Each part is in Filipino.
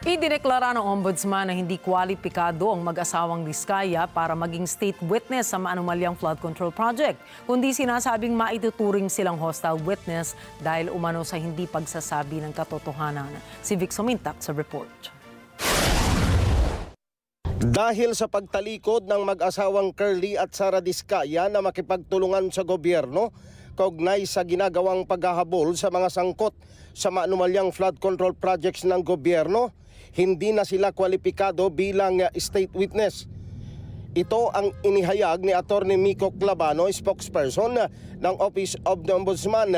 Idineklara ng Ombudsman na hindi kwalipikado ang mag-asawang Diskaya para maging state witness sa maanumalyang flood control project, kundi sinasabing maituturing silang hostile witness dahil umano sa hindi pagsasabi ng katotohanan. Si Vic Somintak sa report. Dahil sa pagtalikod ng mag-asawang Curly at Sara Diskaya na makipagtulungan sa gobyerno, kaugnay sa ginagawang paghahabol sa mga sangkot sa maanumalyang flood control projects ng gobyerno, hindi na sila kwalipikado bilang state witness. Ito ang inihayag ni Atty. Miko Clavano, spokesperson ng Office of the Ombudsman,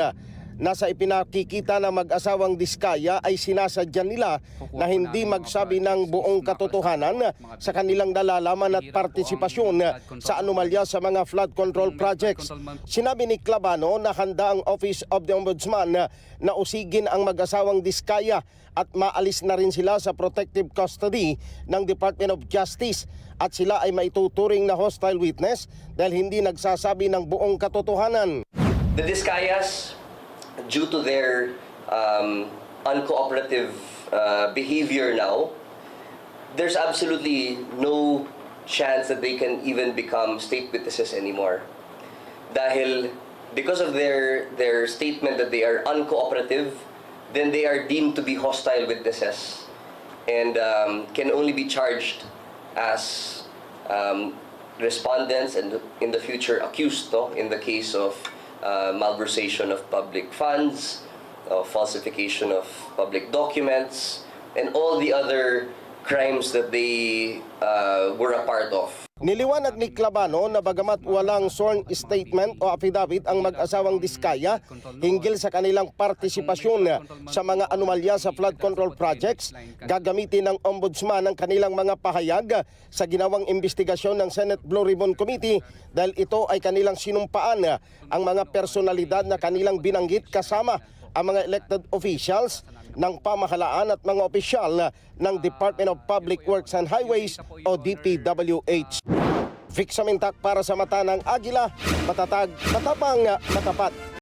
na sa ipinakikita ng mag-asawang Diskaya ay sinasadya nila na hindi magsabi ng buong katotohanan sa kanilang nalalaman at partisipasyon sa anomalya sa mga flood control projects. Sinabi ni Clavano na handa ang Office of the Ombudsman na usigin ang mag-asawang Diskaya at maalis na rin sila sa protective custody ng Department of Justice at sila ay maituturing na hostile witness dahil hindi nagsasabi ng buong katotohanan. The Diskayas, due to their uncooperative behavior now, there's absolutely no chance that they can even become state witnesses anymore. Because of their statement that they are uncooperative, then they are deemed to be hostile witnesses and can only be charged as respondents and in the future accused, in the case of malversation of public funds, falsification of public documents, and all the other crimes that they were a part of. Niliwanag ni Clavano na bagamat walang sworn statement o affidavit ang mag-asawang Diskaya hinggil sa kanilang partisipasyon sa mga anomalya sa flood control projects, gagamitin ng Ombudsman ang kanilang mga pahayag sa ginawang investigasyon ng Senate Blue Ribbon Committee dahil ito ay kanilang sinumpaan ang mga personalidad na kanilang binanggit kasama ang mga elected officials ng pamahalaan at mga opisyal ng Department of Public Works and Highways o DPWH. Vic Somintak para sa Mata ng Agila, matatag, matapang, matapat.